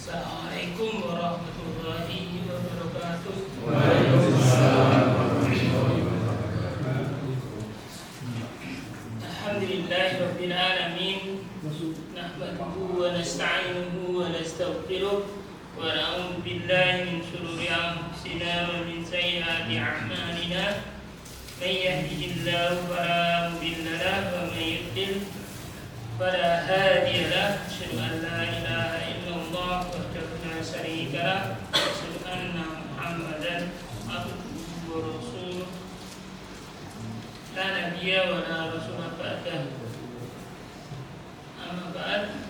Assalamualaikum warahmatullahi wabarakatuh. Waalaikumsalam warahmatullahi wabarakatuh. Alhamdulillahirabbil alamin. Nahmaduhu wa nasta'inuhu wa nastaghfiruh wa na'udzu billahi min shururi anfusina wa min sayyiati a'malina. May yahdihillahu fala mudilla lahu wa may yudlil fala hadiya lahu. Asyhadu an la ilaha illallah wahdahu la syarika lahu wa asyhadu anna Muhammadan abduhu wa rasuluh. La nabiyya wa la rasula ba'dahu. Amma ba'd.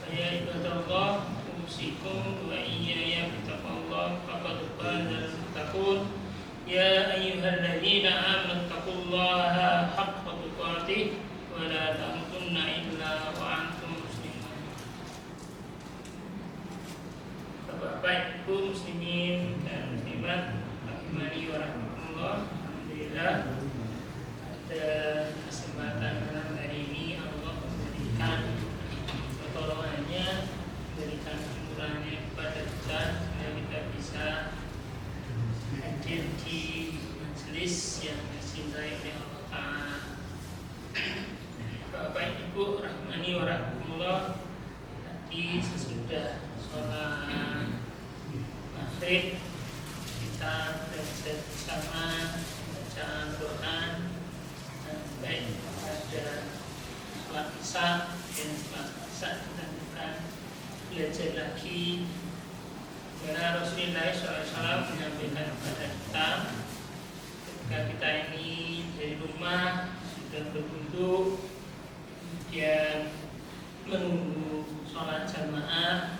Ya ibadallah, usikum wa iyaya bittaqwallah faqad fazal muttaqun. Ya ayyuhalladzina amanu taqullaha haqqa tuqatih wa la tamutunna illa wa antum muslimun. Bapak Ibu muslimin dan muslimat rahimani wa rahmatullah. Alhamdulillah, pada kesempatan malam hari ini Allah memberikan pertolongannya, memberikan kemurahannya kepada kita sehingga kita bisa hadir di majelis yang dicintai oleh Allah Ta'ala. Bapak Ibu rahmani wa rahmatullah, tadi sesudah sholat maghrib kita belajar bersama bacaan Quran, baik pada sholat isya dan sholat isya kita akan belajar lagi. Karena Rasulullah SAW menyampaikan kepada kita, ketika kita ini dari rumah sudah berwudu, kemudian menunggu sholat jamaah,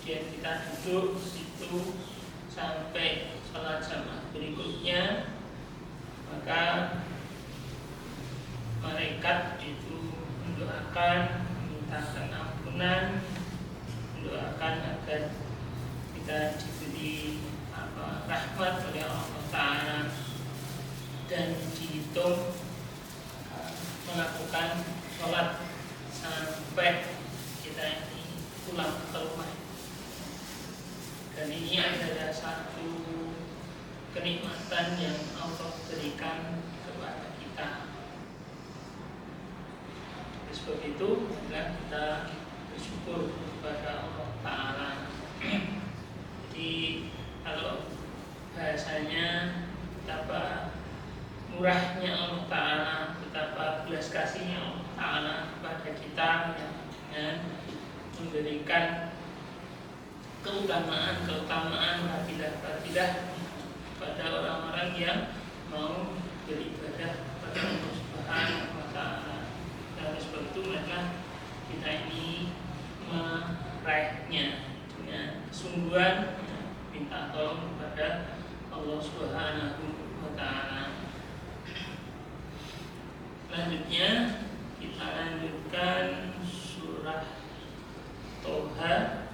kemudian kita duduk di situ sampai sholat jamaah berikutnya, maka malaikat itu mendoakan, memintakan ampunan, mendoakan agar kita diberi rahmat oleh Allah Ta'ala dan dihitung melakukan sholat sampai kita ini pulang ke rumah. Dan ini adalah satu kenikmatan yang Allah berikan kepada kita. Sebab itu adalah kita bersyukur kepada Allah Ta'ala. Jadi kalau bahasanya betapa murahnya Allah Ta'ala, betapa belas kasihnya Allah Ta'ala kepada kita dengan memberikan keutamaan fadilah pada orang-orang yang mau beribadah kepada Allah Subhanahu wa Ta'ala. Dan sebab itu maka kita ini meraihnya dengan kesungguhan, minta tolong kepada Allah Subhanahu wa Ta'ala. Selanjutnya kita lanjutkan surah Toha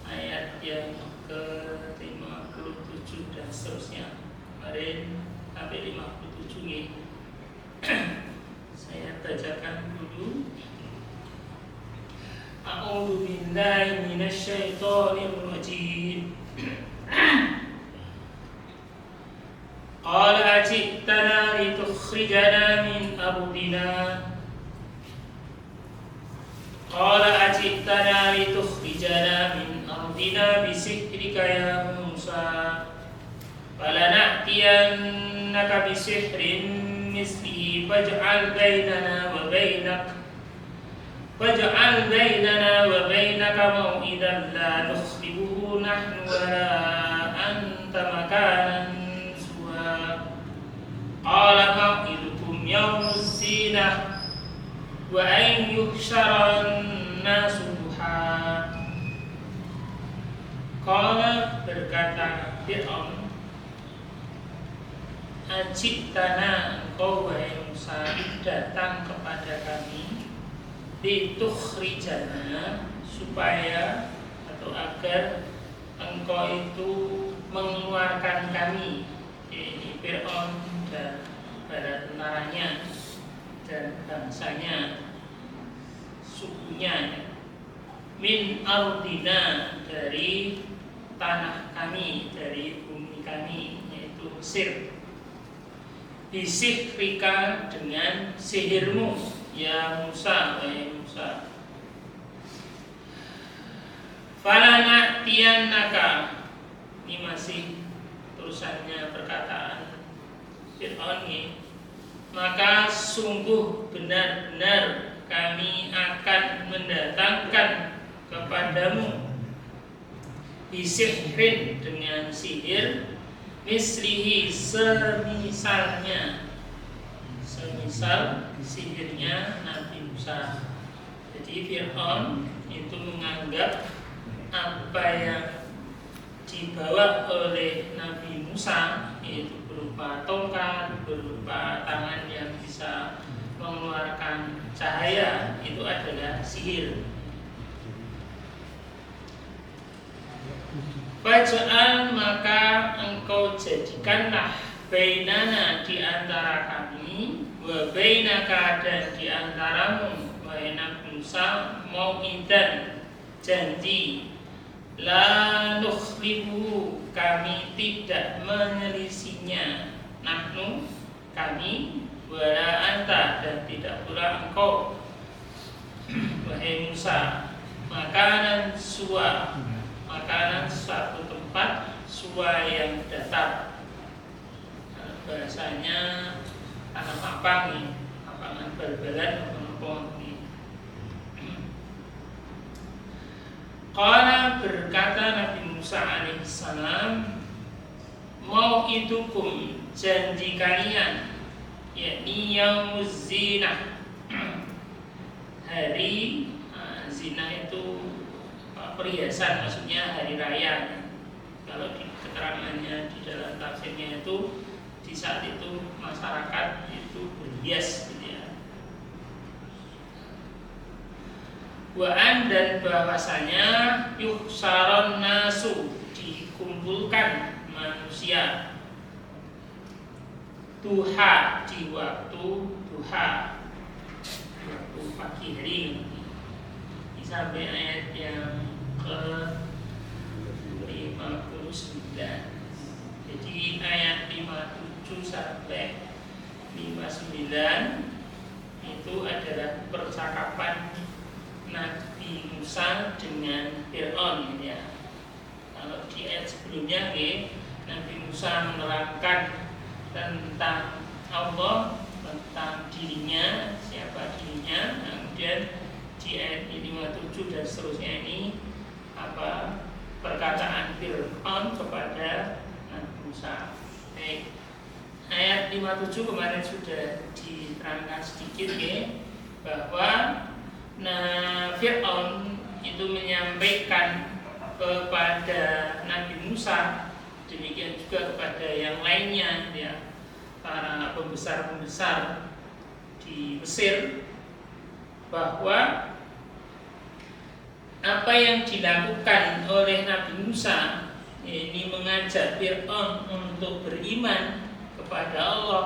ayat yang ke-57 dan seterusnya. Kemarin sampai 57 nih. Saya bacakan dulu. A'udzu billahi minasyaitonir rajim. Qala aji'tana litukhrijana min ardina. Qala aji'tana litukhrijana min ardina bisihrika ya Musa. Falana'tiyannaka bisihrin mislihi faj'al bainana wa bainaka maw'idan la nukhlifuhu nahnu wa la anta makanan suwa. Qala maw'idukum yawmuz zinah wa an yuhsyaran nasu duha. Qala, berkata Fir'aun, ajitana, engkau wahai Musa datang kepada kami, litukhrijana, supaya atau agar engkau itu mengeluarkan kami, yaitu Fir'aun dan para tentaranya dan bangsanya, sukunya, min ardina, dari tanah kami, dari bumi kami, yaitu Mesir. Bisihrika, dengan sihirmu, ya Musa, wahai Musa. Falana'tiyannaka, ini masih terusannya perkataan Fir'aun ini. Maka sungguh benar-benar kami akan mendatangkan kepadamu bisihrin, dengan sihir, mislihi, semisalnya, semisal sihirnya Nabi Musa. Jadi Fir'aun itu menganggap apa yang dibawa oleh Nabi Musa, yaitu berupa tongkat, berupa tangan yang bisa mengeluarkan cahaya, itu adalah sihir. Faj'al, maka engkau jadikanlah, bainana, di antara kami, wa bainaka, dan di antaramu, wahai Nabi Musa, mau'idan, janji, la nukhlifu, kami tidak menyelisihinya, nahnu, kami, wala anta, dan tidak pula engkau, wahai Musa, makanan suatu tempat, suwa yang datar, bahasanya tanah lapang, lapangan bal-balan, lapangan. Qala, berkata Nabi Musa alaihissalam, mau'idukum, janji kalian, yakni yaumuz zinah, hari zinah itu perhiasan, maksudnya hari raya. Kalau di keterangannya di dalam tafsirnya itu, di saat itu masyarakat itu berhias, gitu ya. Wa'an, dan bahwasanya yuhsaron nasu, dikumpulkan manusia, duha, di waktu duha, waktu pagi hari, sampai ayat yang ke 59. Jadi ayat 57 sampai 59 itu adalah percakapan Nabi Musa dengan Fir'aun, ya. Kalau di ayat sebelumnya, Nabi Musa menerangkan tentang Allah, tentang dirinya, siapa dirinya. Kemudian di ayat 57 dan seterusnya ini perkataan Fir'aun kepada Nabi Musa. Baik. Ayat 57 kemarin sudah diterangkan sedikit, bahwa Fir'aun itu menyampaikan kepada Nabi Musa, demikian juga kepada yang lainnya, ya, para pembesar-pembesar di Mesir, bahwa apa yang dilakukan oleh Nabi Musa ini mengajak Fir'aun untuk beriman kepada Allah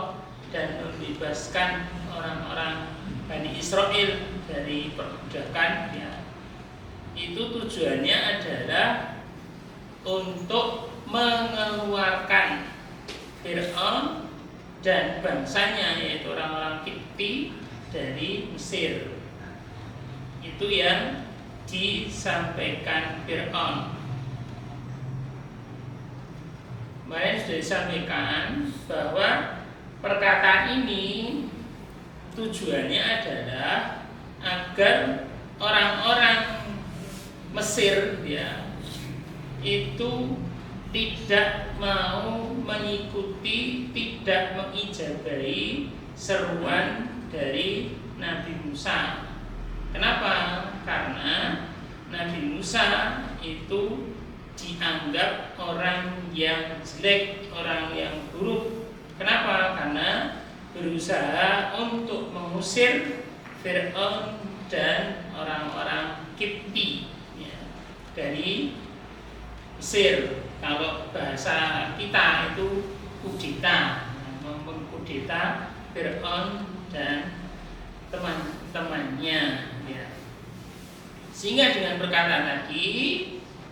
dan membebaskan orang-orang Bani Israel dari perbudakan, ya. Itu tujuannya adalah untuk mengeluarkan Fir'aun dan bangsanya, yaitu orang-orang Kipti, dari Mesir. Itu yang disampaikan Fir'aun. Kemarin sudah disampaikan bahwa perkataan ini tujuannya adalah agar orang-orang Mesir, ya, itu tidak mau mengikuti, tidak mengijabahi seruan dari Nabi Musa. Kenapa? Karena Nabi Musa itu dianggap orang yang jelek, orang yang buruk. Kenapa? Karena berusaha untuk mengusir Fir'aun dan orang-orang Kipti, ya, dari Mesir. Kalau bahasa kita itu kudeta, mengkudeta Fir'aun dan teman-temannya, ya. Sehingga dengan perkataan tadi,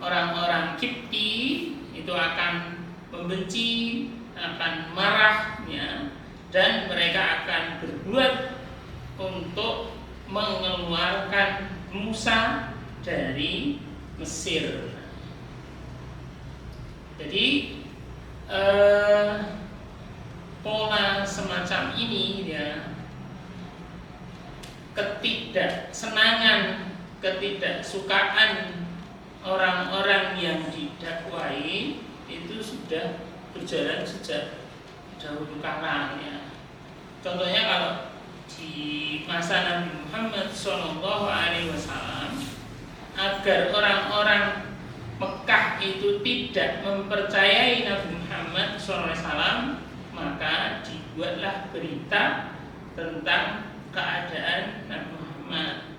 orang-orang Kipti itu akan membenci, akan marah, ya, dan mereka akan berbuat untuk mengeluarkan Musa dari Mesir. Jadi pola semacam ini, ya, ketidaksenangan, ketidaksukaan orang-orang yang didakwai itu sudah berjalan sejak dahulu kala, ya. Contohnya kalau di masa Nabi Muhammad SAW, agar orang-orang Mekah itu tidak mempercayai Nabi Muhammad SAW, maka dibuatlah berita tentang keadaan Nabi Muhammad.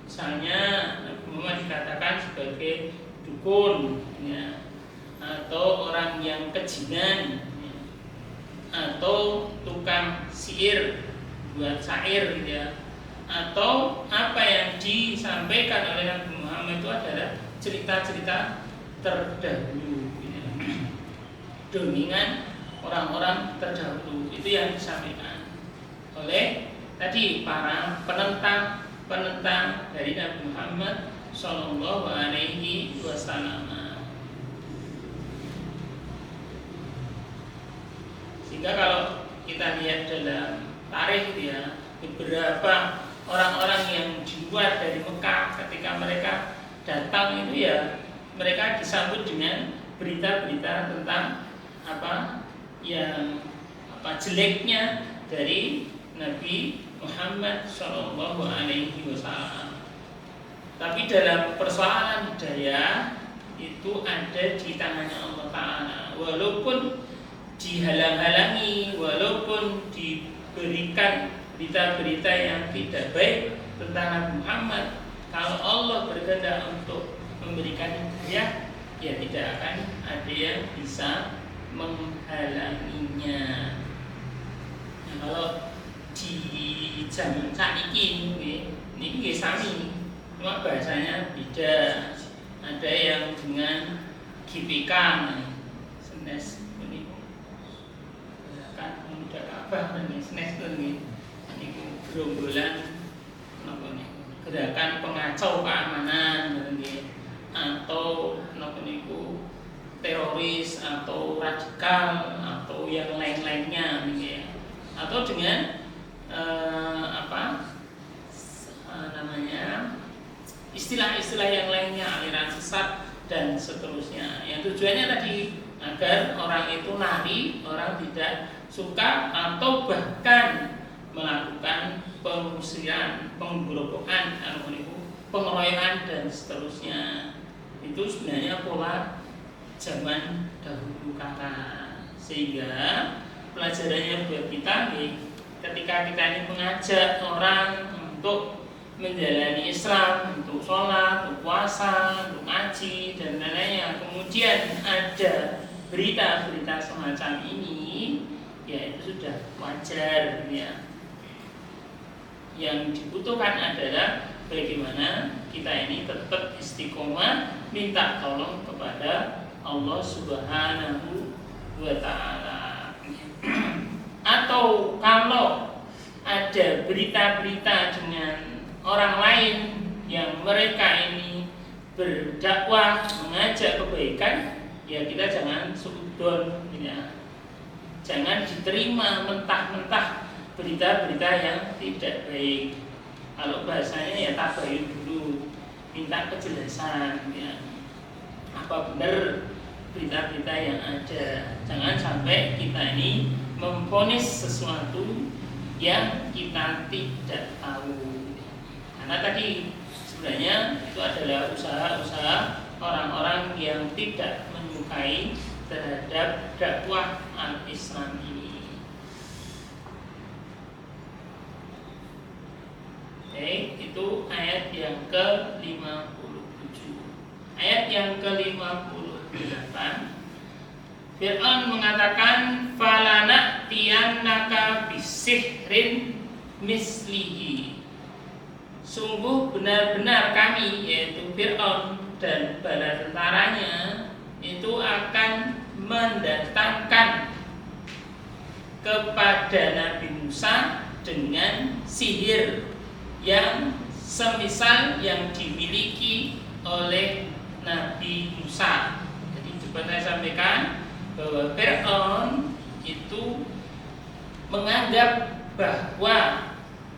Misalnya Nabi Muhammad dikatakan sebagai dukun, ya, atau orang yang kejinan, ya, atau tukang sihir buat syair, gitu ya. Atau apa yang disampaikan oleh Nabi Muhammad itu adalah cerita-cerita terdahulu, gitu ya. Dongeng orang-orang terdahulu itu yang disampaikan oleh tadi para penentang dari Nabi Muhammad Sallallahu Alaihi Wasallam. Sehingga kalau kita lihat dalam tarikh, ya, beberapa orang-orang yang dibuat dari Mekah ketika mereka datang itu, ya, mereka disambut dengan berita-berita tentang apa yang jeleknya dari Nabi Muhammad Shallallahu Alaihi Wasallam. Tapi dalam persoalan hidayah itu ada di tangannya Allah Ta'ala. Walaupun dihalang-halangi, walaupun diberikan berita-berita yang tidak baik tentang Nabi Muhammad, kalau Allah berkehendak untuk memberikan hidayah, ya tidak akan ada yang bisa menghalanginya. Nah, kalau di zaman saiki ini sami, cuma bahasanya beda. Ada yang dengan GPK, SNES ini kan Pemuda Ka'bah, SNES ini gerombolan gerakan pengacau keamanan, atau teroris atau radikal atau yang lain-lainnya, atau dengan istilah-istilah yang lainnya, aliran sesat dan seterusnya. Yang tujuannya tadi agar orang itu lari, orang tidak suka atau bahkan melakukan pengusiran, penggerobokan, pengeroyokan dan seterusnya. Itu sebenarnya pola zaman dahulu kala. Sehingga pelajarannya buat kita nih, ketika kita ini mengajak orang untuk menjalani Islam, untuk sholat, untuk puasa, untuk ngaji dan lain-lainnya, kemudian ada berita-berita semacam ini, ya itu sudah wajar, ya. Yang dibutuhkan adalah bagaimana kita ini tetap istiqomah, minta tolong kepada Allah Subhanahu wa Ta'ala. Atau kalau ada berita-berita dengan orang lain yang mereka ini berdakwah, mengajak kebaikan, ya kita jangan suudon, ya. Jangan diterima mentah-mentah berita-berita yang tidak baik. Kalau bahasanya ya tabayun dulu, minta kejelasan, ya. Apa benar berita-berita yang ada. Jangan sampai kita ini memvonis sesuatu yang kita tidak tahu. Karena tadi sebenarnya itu adalah usaha-usaha orang-orang yang tidak menyukai terhadap dakwah al-Islam ini. Oke, itu ayat yang ke-57. Ayat yang ke-58, Fir'aun mengatakan, falana'tiyannaka bisihrin mislihi. sungguh benar-benar kami, yaitu Fir'aun dan bala tentaranya, itu akan mendatangkan kepada Nabi Musa dengan sihir yang semisal yang dimiliki oleh Nabi Musa. Jadi coba saya sampaikan bahwa Fir'aun itu menganggap bahwa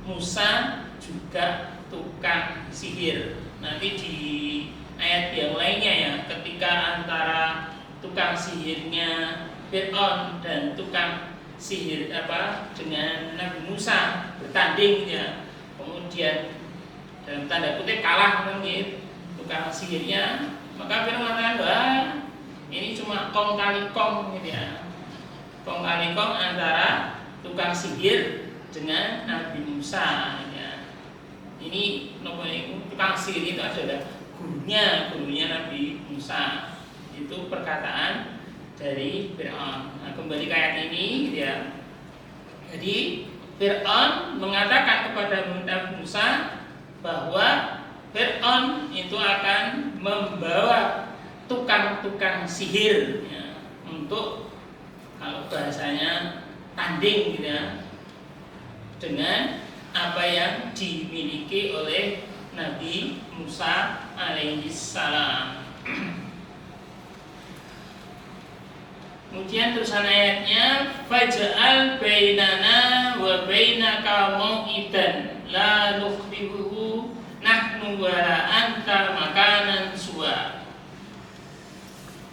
Musa juga tukang sihir. Nanti di ayat yang lainnya ya, ketika antara tukang sihirnya Fir'aun dan tukang sihir dengan Nabi Musa bertanding ya, kemudian dalam tanda kutip kalah kan gitu tukang sihirnya, maka Fir'aun mengatakan bahwa ini cuma kong kali kong gitu ya, kong kali kong antara tukang sihir dengan Nabi Musa ya. Ini tukang sihir itu adalah gurunya Nabi Musa. Itu perkataan dari Fir'aun. Nah, kembali ke ayat ini gitu ya. Jadi Fir'aun mengatakan kepada Nabi Musa bahwa Fir'aun itu akan membawa tukang-tukang sihir ya, untuk kalau bahasanya tanding gitu ya, dengan apa yang dimiliki oleh Nabi Musa alaihi salam. Kemudian terusan ayatnya, faj'al bainana wa bainaka mau'idan la nukhlifuhu nahnu wa la anta makanan suwa.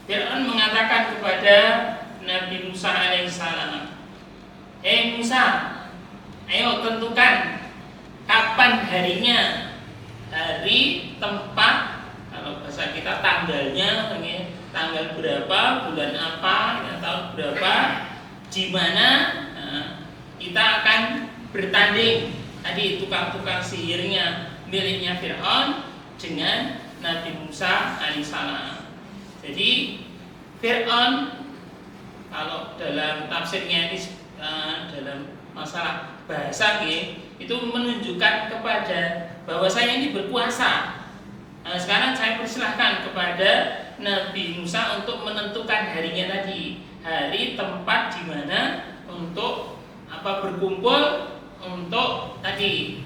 Fir'aun mengatakan kepada Nabi Musa alaihissalam, Musa, ayo tentukan kapan harinya, hari, tempat, kalau bahasa kita tanggalnya, tanggal berapa, bulan apa, tahun berapa, di mana kita akan bertanding. Tadi tukang-tukang sihirnya miliknya Fir'aun dengan Nabi Musa alaihissalam. Jadi Fir'aun kalau dalam tafsirnya ini dalam masalah bahasa itu menunjukkan kepada bahwa saya ini berkuasa. Nah, sekarang saya persilahkan kepada Nabi Musa untuk menentukan harinya tadi, hari tempat di mana untuk berkumpul untuk tadi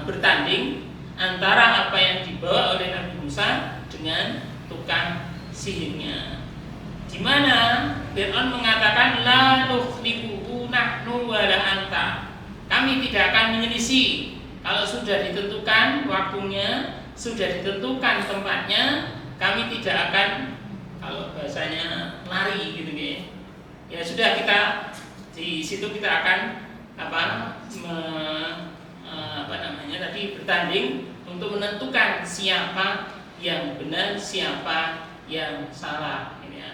bertanding antara apa yang dibawa oleh Nabi Musa dengan tukang sihirnya. Di mana Fir'aun mengatakan la nukhlifuhu nahnu wa la anta. Kami tidak akan menyelisih kalau sudah ditentukan waktunya, sudah ditentukan tempatnya, kami tidak akan, kalau bahasanya lari gitu ya sudah, kita di situ kita akan bertanding untuk menentukan siapa yang benar, siapa yang salah ini ya.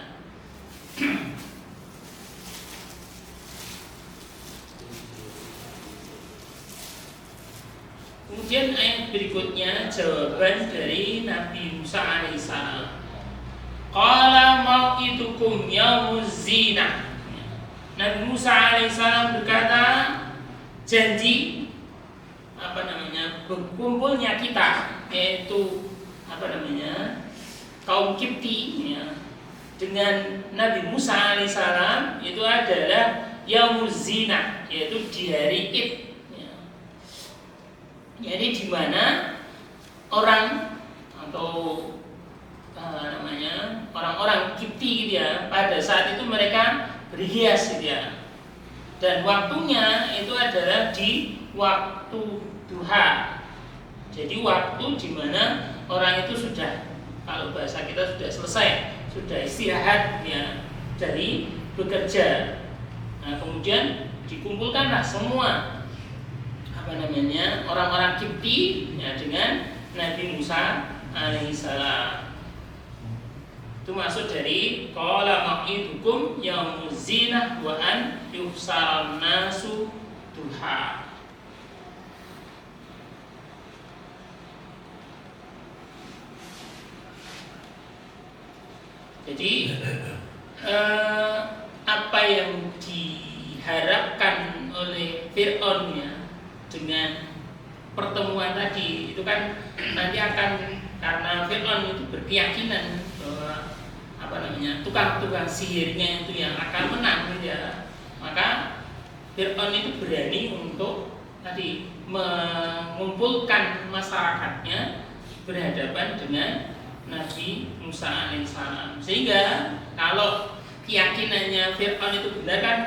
Kemudian ayat berikutnya jawaban dari Nabi Musa alaihissalam. Qala mau'idukum yaumuz zinah. Nabi Musa alaihissalam berkata, janji berkumpulnya kita, yaitu kaum Kipti ya, dengan Nabi Musa alaihissalam itu adalah yaumuz zinah, yaitu di hari Id. Jadi di mana orang atau orang-orang Kipti gitu ya, pada saat itu mereka berhias gitu ya. Dan waktunya itu adalah di waktu duha. Jadi waktu di mana orang itu sudah, kalau bahasa kita sudah selesai, sudah istirahat ya dari bekerja. Nah, kemudian dikumpulkanlah semua orang-orang Kipti ya, dengan Nabi Musa alaihissalam. Itu maksud dari qala mau'idukum yaumuz zinah wa an yuhsaran nasu duha. Jadi apa yang diharapkan oleh Fir'aun ya dengan pertemuan tadi itu kan nanti akan, karena Fir'aun itu berkeyakinan bahwa tukang-tukang sihirnya itu yang akan menang ya, maka Fir'aun itu berani untuk tadi mengumpulkan masyarakatnya berhadapan dengan Nabi Musa alaihissalam. Sehingga kalau keyakinannya Fir'aun itu benar kan,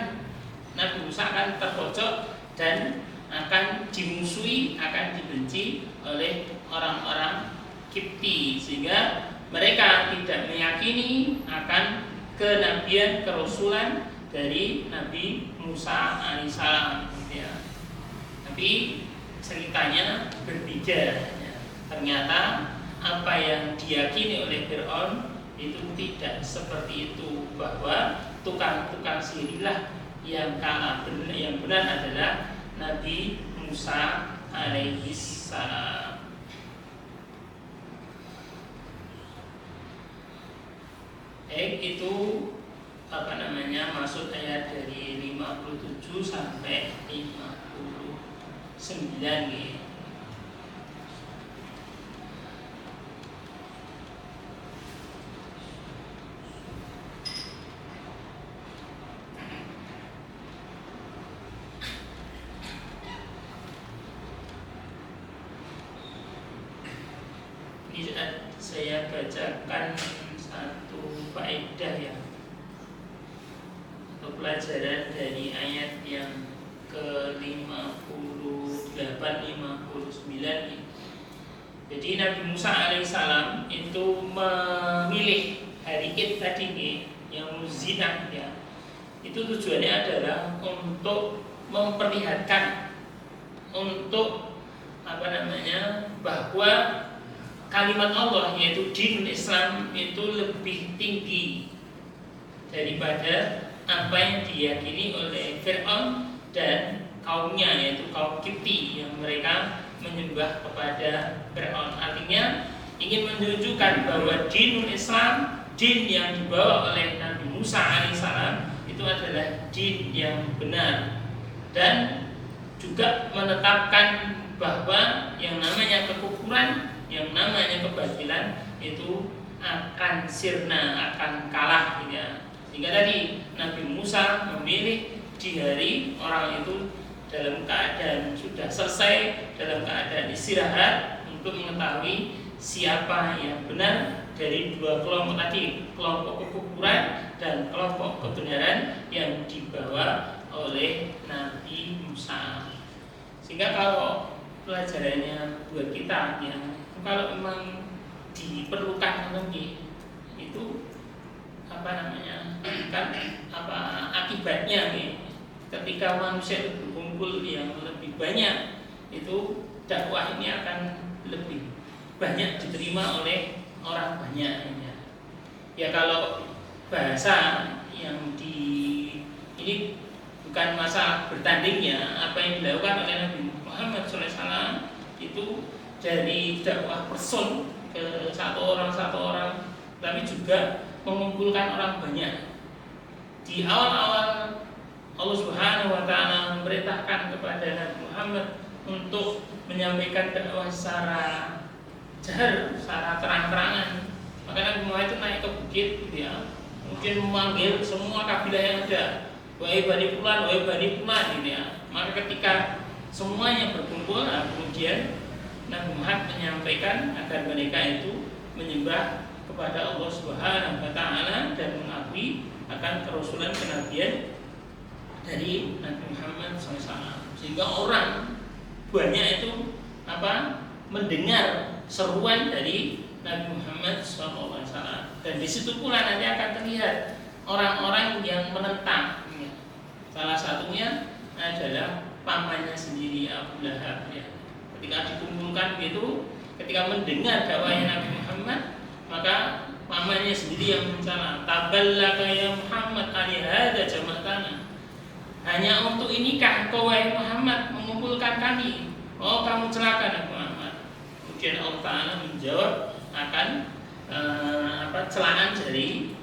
Nabi Musa akan terpojok dan akan dimusuhi, akan dibenci oleh orang-orang Kipti, sehingga mereka tidak meyakini akan kenabian, kerasulan dari Nabi Musa alaihissalam ya. Tapi ceritanya berbeda ya. Ternyata apa yang diyakini oleh Fir'aun itu tidak seperti itu, bahwa tukang-tukang sihirlah yang yang benar adalah Nabi Musa alaihissalam. Itu maksud ayat dari 57 sampai 59 gitu. Saya bacakan satu faedah ya, atau pelajaran dari ayat yang ke-58 59. Jadi Nabi Musa alaihissalam itu memilih hari Id tadi nih, yang muzinah ya. Itu tujuannya adalah untuk memperlihatkan, untuk bahwa kalimat Allah yaitu din Islam itu lebih tinggi daripada apa yang diyakini oleh Fir'aun dan kaumnya, yaitu kaum Kipti yang mereka menyembah kepada Fir'aun. Artinya ingin menunjukkan bahwa dinul Islam, din yang dibawa oleh Nabi Musa alaihissalam itu adalah din yang benar, dan juga menetapkan bahwa yang namanya kekufuran, yang namanya kebatilan itu akan sirna, akan kalah ya. Sehingga tadi Nabi Musa memilih di hari orang itu dalam keadaan sudah selesai, dalam keadaan istirahat, untuk mengetahui siapa yang benar dari dua kelompok tadi, kelompok kekufuran dan kelompok kebenaran yang dibawa oleh Nabi Musa. Sehingga kalau pelajarannya buat kita ya, kalau memang diperlukan lagi itu akibatnya nih, ketika manusia itu berkumpul yang lebih banyak, itu dakwah ini akan lebih banyak diterima oleh orang banyak ya. Kalau bahasa yang ini bukan masalah bertandingnya, apa yang dilakukan oleh Nabi Muhammad SAW itu dari dakwah person ke satu orang, tapi juga mengumpulkan orang banyak. Di awal-awal Allah Subhanahu wa taala memerintahkan kepada Nabi Muhammad untuk menyampaikan dakwah secara jahar, secara terang-terangan. Maka Nabi Muhammad itu naik ke bukit gitu ya. Mungkin memanggil semua kabilah yang ada, wahai Bani Fulan, wahai Bani Fulan gitu ya. Maka ketika semuanya berkumpul, kemudian Nabi Muhammad menyampaikan agar mereka itu menyembah kepada Allah Subhanahu wa taala dan mengakui akan kerasulan kenabian dari Nabi Muhammad SAW. Sehingga orang banyak itu mendengar seruan dari Nabi Muhammad SAW. Dan di situ pula nanti akan terlihat orang-orang yang menentang. Salah satunya adalah pamannya sendiri, Abu Lahab ya. Ketika dikumpulkan begitu, ketika mendengar dakwahnya Nabi Muhammad, maka pamannya sendiri yang mencela, taballaka ya Muhammad alihada jama'atana. Hanya untuk inikah kau wahai Muhammad mengumpulkan kami? Oh, kamu celaka Nabi Muhammad. Kemudian Allah Ta'ala menjawab akan celaan dari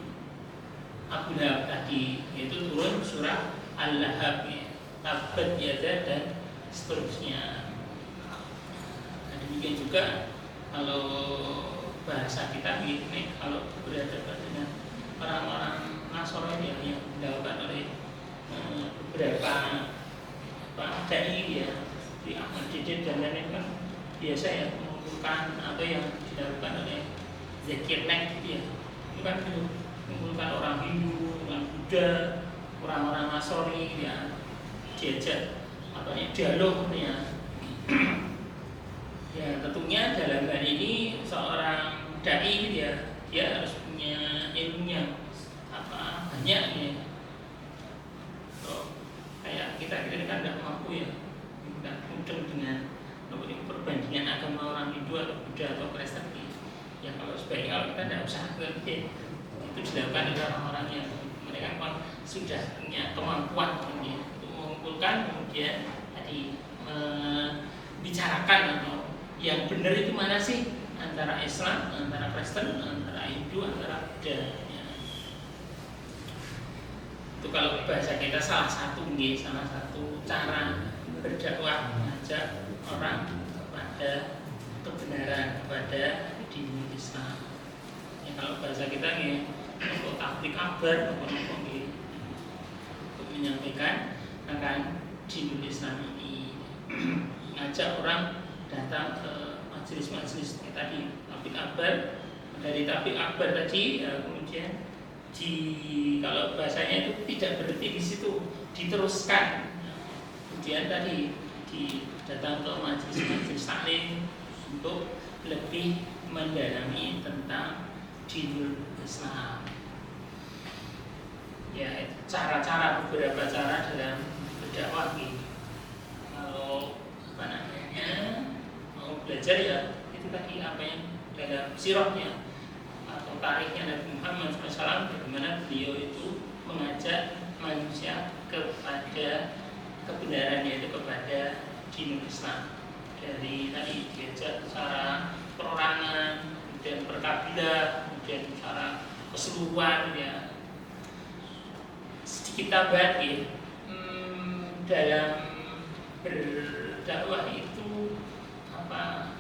Abu Lahab tadi, yaitu turun surah Al-Lahab ya, tabat yada dan seterusnya. demikian juga kalau bahasa kita ini, kalau berhadapan dengan orang-orang Nasrani yang dilakukan oleh beberapa dai ya, di Ahmad Didin dan lain-lain kan biasa ya mengumpulkan apa yang dilakukan oleh Zakir Naik gitu ya, itu kan mengumpulkan orang Hindu, orang Buddha, orang-orang Nasrani ya, diajak dialog ya. Ya tentunya dalam hal ini seorang dai dia harus punya ilmunya banyak ya. Kayak kita kan tidak mampu ya, tidak mudeng dengan perbandingan agama orang Hindu atau Buddha atau Kristen. Ya kalau sebaiknya kalau kita tidak usah ngerti itu dilakukan oleh orang-orang yang mereka sudah punya kemampuan untuk mengumpulkan, kemudian tadi membicarakan yang benar itu mana sih antara Islam, antara Kristen, antara Hindu, antara Buddha ya. Itu kalau bahasa kita salah satu cara berdakwah, mengajak orang kepada kebenaran, kepada dinul Islam ya. Kalau bahasa kita nih untuk tablik kabar untuk menyampaikan akan dinul Islam ini, mengajak orang datang ke majelis-majelis tadi tablik akbar. Dari tablik akbar tadi ya, kemudian kalau bahasanya itu tidak berhenti di situ, diteruskan. Kemudian tadi datang ke majelis-majelis taklim untuk lebih mendalami tentang dinul Islam. Ya, beberapa cara dalam berdakwah gitu. Kalau mau belajar ya itu tadi apa yang dalam sirahnya atau tarikhnya Nabi Muhammad SAW, bagaimana beliau itu mengajak manusia kepada kebenaran, yaitu kepada dinul Islam. Dari tadi diajak secara perorangan, kemudian berkabilah, kemudian secara keseluruhan ya. Sedikit tambahan ya, dalam berdakwah itu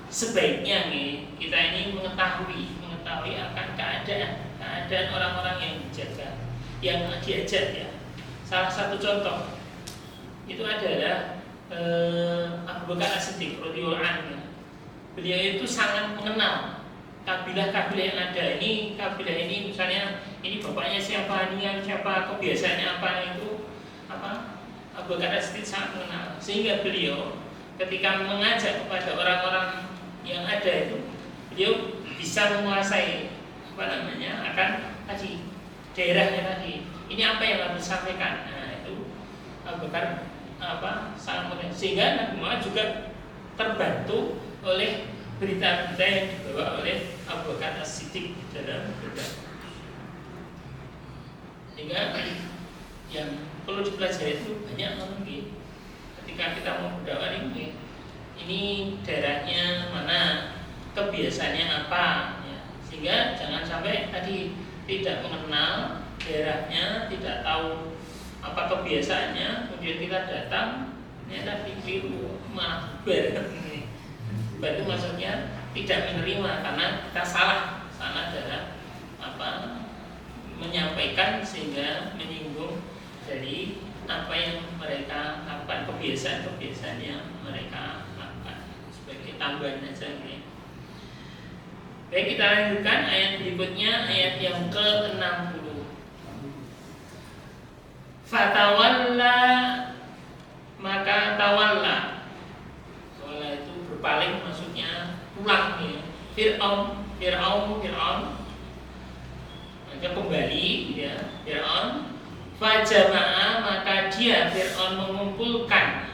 sebaiknya nih kita ini mengetahui akan keadaan orang-orang yang dijaga, yang diajak ya. Salah satu contoh itu adalah Abu Bakar As-Siddiq radhiyallahu anhu. Beliau itu sangat mengenal kabilah-kabilah yang ada. Kabilah ini misalnya ini bapaknya siapa, ini siapa, kebiasaannya apa, itu Abu Bakar As-Siddiq sangat mengenal, sehingga beliau ketika mengajak kepada orang-orang yang ada itu, beliau bisa menguasai akan tadi daerahnya tadi. Ini apa yang harus disampaikan. Nah, itu Abu Bakar sangat mudah, sehingga Nabi Muhammad juga terbantu oleh berita-berita yang dibawa oleh Abu Bakar As-Siddiq dalam berdakwah. Sehingga yang perlu dipelajari itu banyak lagi. Ketika kita mau berdakwah ini daerahnya mana, kebiasaannya apa ya. Sehingga jangan sampai tadi tidak mengenal daerahnya, tidak tahu apa kebiasaannya, kemudian kita datang tadi keliru, malah itu maksudnya tidak menerima karena kita salah dalam menyampaikan, sehingga menyinggung dari apa yang mereka lakukan, kebiasaan yang mereka lakukan. Sebagai tambahan saja ini. Baik, kita lanjutkan ayat berikutnya, ayat yang ke-60. Fatawalla, maka tawalla itu berpaling, maksudnya pulang ya. Fir'aun maka kembali ya, Fir'aun. Fajama'a, maka dia Fir'aun mengumpulkan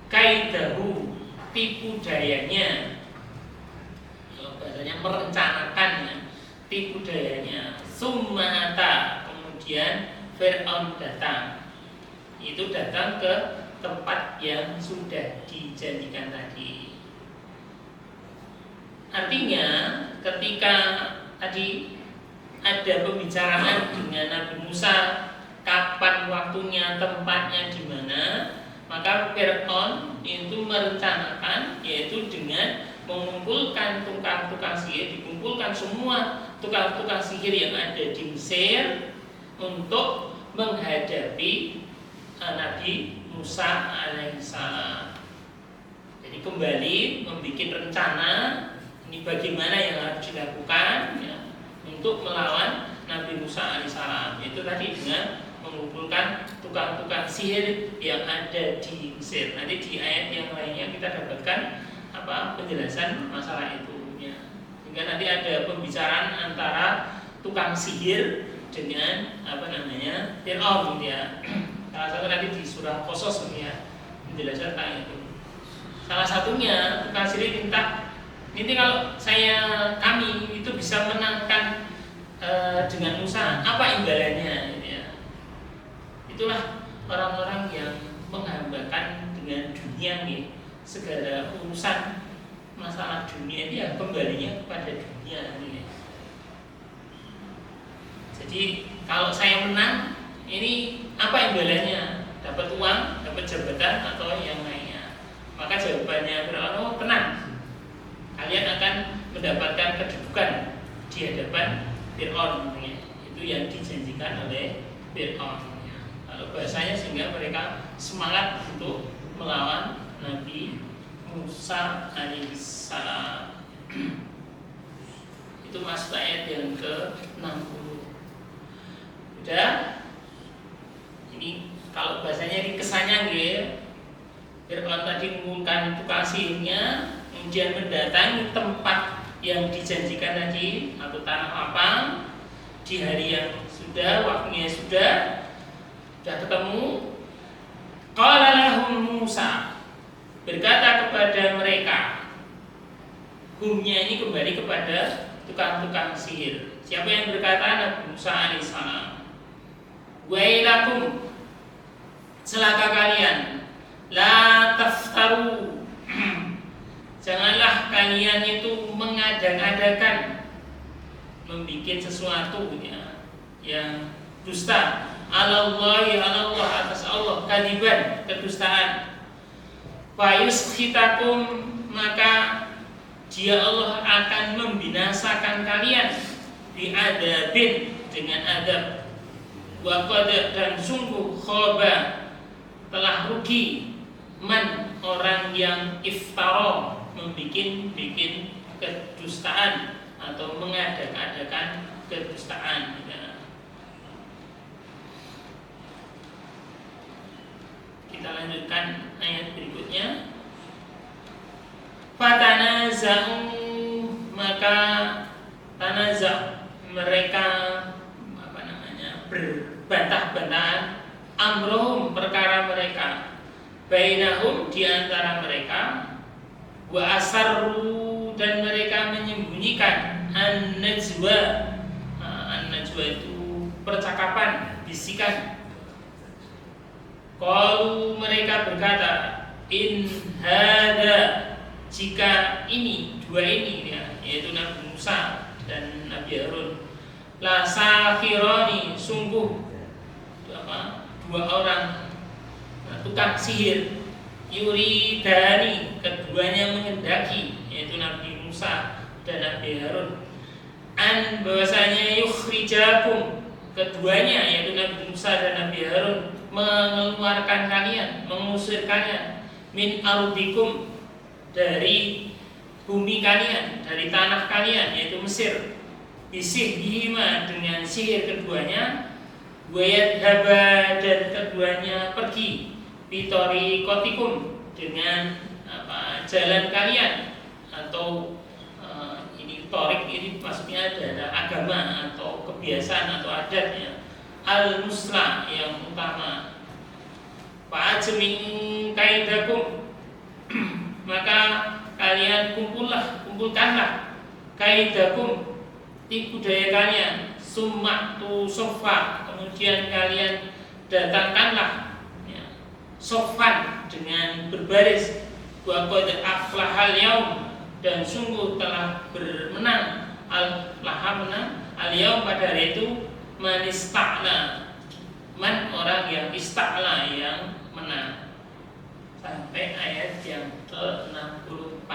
kaidahu, tipu dayanya, bahasanya merencanakannya, tipu dayanya. Summata, kemudian Fir'aun datang, itu datang ke tempat yang sudah dijanjikan tadi. Artinya ketika tadi ada pembicaraan dengan Nabi Musa, kapan waktunya, tempatnya di mana, Maka Fir'aun itu merencanakan, yaitu dengan mengumpulkan tukang-tukang sihir, dikumpulkan semua tukang-tukang sihir yang ada di Mesir untuk menghadapi Nabi Musa alaihissalam. Jadi kembali membuat rencana ini bagaimana yang harus dilakukan ya, untuk melawan Nabi Musa alaihissalam. Itu tadi dengan mengumpulkan tukang-tukang sihir yang ada di Mesir. Nanti di ayat yang lainnya kita dapatkan penjelasan masalah itu ya. Sehingga nanti ada pembicaraan antara tukang sihir dengan Fir'aun ya. Salah satu nanti di surah Qasas ya, penjelasan tentang itu. Salah satunya tukang sihir minta, nanti kalau kami itu bisa menangkan dengan Musa, apa imbalannya gitu ya. Itulah orang-orang yang menghambakan dengan dunia nih, segala urusan masalah dunia ini ya kembalinya kepada dunia nih. Jadi kalau saya menang, ini apa imbalannya? Dapat uang, dapat jabatan atau yang lainnya? Maka jawabannya Fir'aun, tenang, kalian akan mendapatkan kedudukan di hadapan Fir'aun ya. Itu yang dijanjikan oleh Fir'aun. Kalau bahasanya sehingga mereka semangat untuk melawan Nabi Musa alaihissalam. Itu masuk ayat yang ke-60. Udah. Ini kalau bahasanya ini kesannya gitu. Fir'aun tadi mengumumkan tukang sihirnya, kemudian mendatangi tempat yang dijanjikan tadi atau tanah lapang di hari yang sudah, waktunya sudah ketemu. Qala lahum Musa, berkata kepada mereka, humnya ini kembali kepada tukang-tukang sihir. Siapa yang berkata? Nabi Musa alaihissalam. Wailakum, celaka kalian, la taftaru, janganlah kalian itu mengada-ngadakan, membuat sesuatu ya, yang dusta, Allah atas Allah, kadiban, kedustaan. Fayuskhitakum, maka dia Allah akan membinasakan kalian bi'adabin, dengan adab. Wa qad, dan sungguh khaba, telah rugi, man, orang yang iftara, membikin kedustaan atau mengadakan kedustaan ya. Kita lanjutkan ayat berikutnya. Fatanaza'u, maka tanaza'u, mereka berbantah-bantahan, amrohum, perkara mereka, bainahum, di antara mereka, wa asarru, dan mereka menyembunyikan, an-najwa, an-najwa itu percakapan, bisikan. Qalu, mereka berkata, in hada, jika ini, dua ini ya, yaitu Nabi Musa dan Nabi Harun, la sahirani, sungguh dua orang tukang sihir, yuridani, keduanya mengendaki, yaitu Nabi Musa dan Nabi Harun, an, bahwasanya yukhrijakum, keduanya yaitu Nabi Musa dan Nabi Harun mengeluarkan kalian, mengusir kalian, min ardikum, dari bumi kalian, dari tanah kalian, yaitu Mesir, bisihima, dengan sihir keduanya, wayadhaba, dan keduanya pergi, bitori kotikum, dengan jalan kalian, atau ini torik, ini maksudnya adalah agama atau kebiasaan atau adatnya, al-muslah, yang utama. Fa'ajmin kaidakum, maka kalian kumpulkanlah kaidakum, tipu daya kalian, summa tu sofa, kemudian kalian datangkanlah ya, sofan, dengan berbaris, wa qad aflahal yaum, dan sungguh telah bermenang, al-laha, menang, al-yaum, pada hari itu, man ista'la, man, orang yang ista'la, yang menang. sampai ayat yang ke-64.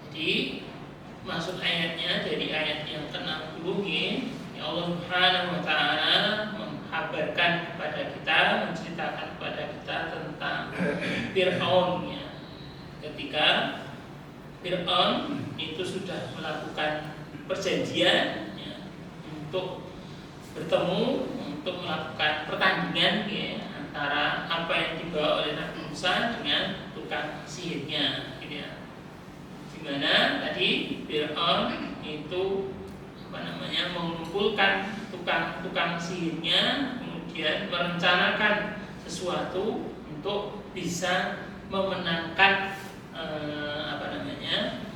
Jadi maksud ayatnya dari ayat yang ke-60 ya Allah Subhanahu wa taala menghabarkan kepada kita, menceritakan kepada kita tentang Fir'aun ya. Ketika Fir'aun itu sudah melakukan perjanjian ya, untuk bertemu, untuk melakukan pertandingan ya, antara apa yang dibawa oleh Nabi Musa dengan tukang sihirnya gitu ya. Dimana tadi Fir'aun itu mengumpulkan tukang sihirnya, kemudian merencanakan sesuatu untuk bisa memenangkan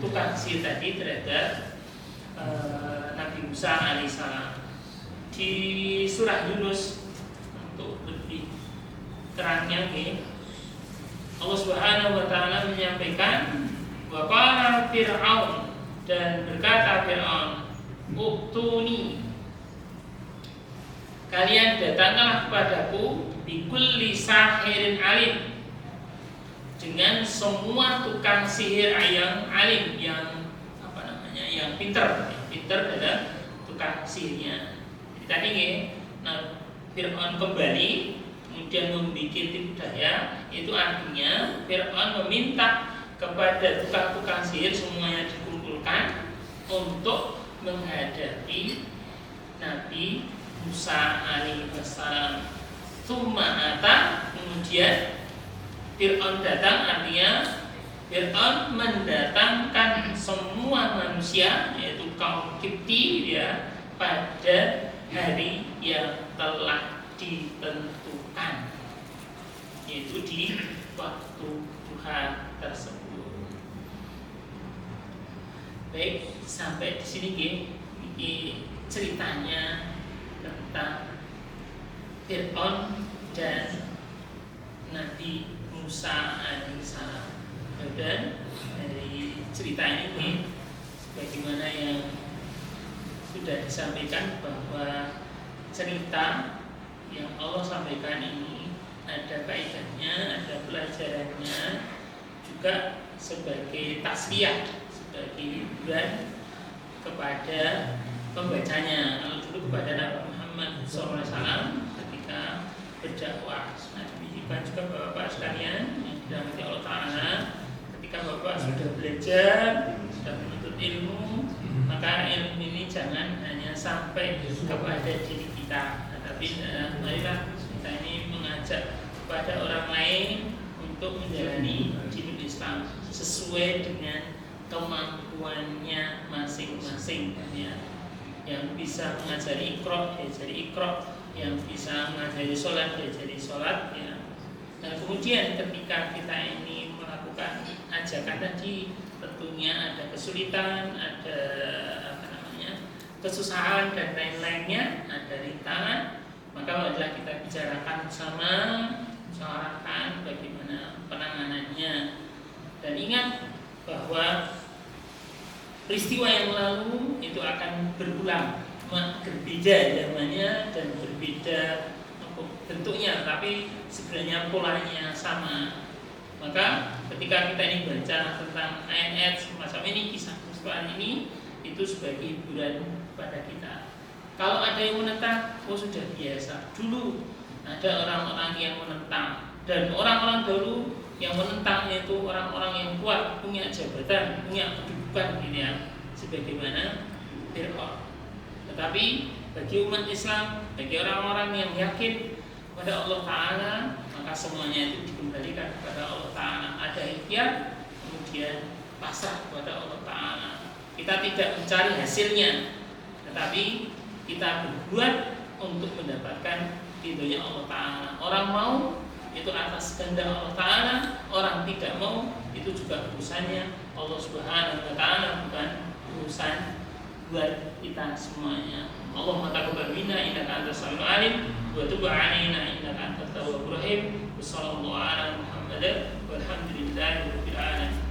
tukang sihir tadi terhadap Nabi Musa alaihissalam. Di surah Yunus untuk lebih terangnya Allah Subhanahu wa taala menyampaikan wa qala Fir'aun, dan berkata Fir'aun, uktuni, kalian datanglah kepadaku bikulli sahirin alim, dengan semua tukang sihir yang alim, yang yang pintar dalam tukang sihirnya. Jadi tadi Fir'aun kembali kemudian membuat tipu daya, itu artinya Fir'aun meminta kepada tukang sihir semuanya dikumpulkan untuk menghadapi Nabi Musa alaihissalam. Tsumma kemudian Fir'aun datang, artinya Fir'aun mendatangkan semua manusia yaitu kaum Kipti ya pada hari yang telah ditentukan, yaitu di waktu duha tersebut. Baik, sampai di sini ini ceritanya tentang Fir'aun dan Nabi Musa alaihissalam. Dan dari cerita ini bagaimana yang sudah disampaikan bahwa cerita yang Allah sampaikan ini ada kaidahnya, ada pelajarannya, juga sebagai tasliyah, sebagai hiburan kepada pembacanya. Kalau dulu kepada Nabi Muhammad SAW ketika berdakwah, demikian juga Bapak sekalian yang dirahmati Allah Ta'ala, ketika Bapak sudah belajar, sudah menuntut ilmu, maka ilmu ini jangan hanya sampai kepada diri kita, tetapi marilah kita ini mengajak kepada orang lain untuk menjalani hidup Islam sesuai dengan kemampuannya masing-masing ya. Yang bisa mengajari Iqra, diajari Iqra, yang bisa mengajari sholat, diajari sholat ya. Dan kemudian ketika kita ini melakukan ajakan tadi, tentunya ada kesulitan, ada kesusahan dan lain-lainnya, ada rintangan, maka marilah kita bicarakan bersama, musyawarahkan bagaimana penanganannya. Dan ingat bahwa peristiwa yang lalu itu akan berulang, berbeda zamannya dan berbeda bentuknya, tapi sebenarnya polanya sama. Maka ketika kita ini baca tentang ayat-ayat semacam ini, kisah ini, itu sebagai hiburan kepada kita. Kalau ada yang menentang, sudah biasa. Dulu ada orang-orang yang menentang, dan orang-orang dulu yang menentang itu orang-orang yang kuat, punya jabatan, punya kedudukan gitu ya, sebagaimana Fir'aun. Tetapi bagi umat Islam, bagi orang-orang yang yakin kepada Allah Ta'ala, maka semuanya itu dikembalikan kepada Allah Ta'ala. Ada ikhtiar, kemudian pasrah kepada Allah Ta'ala. Kita tidak mencari hasilnya, tetapi kita berbuat untuk mendapatkan ridhonya Allah Ta'ala. Orang mau, itu atas kehendak Allah Ta'ala. Orang tidak mau, itu juga urusannya Allah Subhanahu wa Ta'ala, bukan urusan buat kita semuanya. Allahumma taqabbal minna innaka antas samiul alim wa tub 'alaina innaka antat tawwabur rahim. Wassallallahu ala Muhammadin walhamdulillahi rabbil alamin.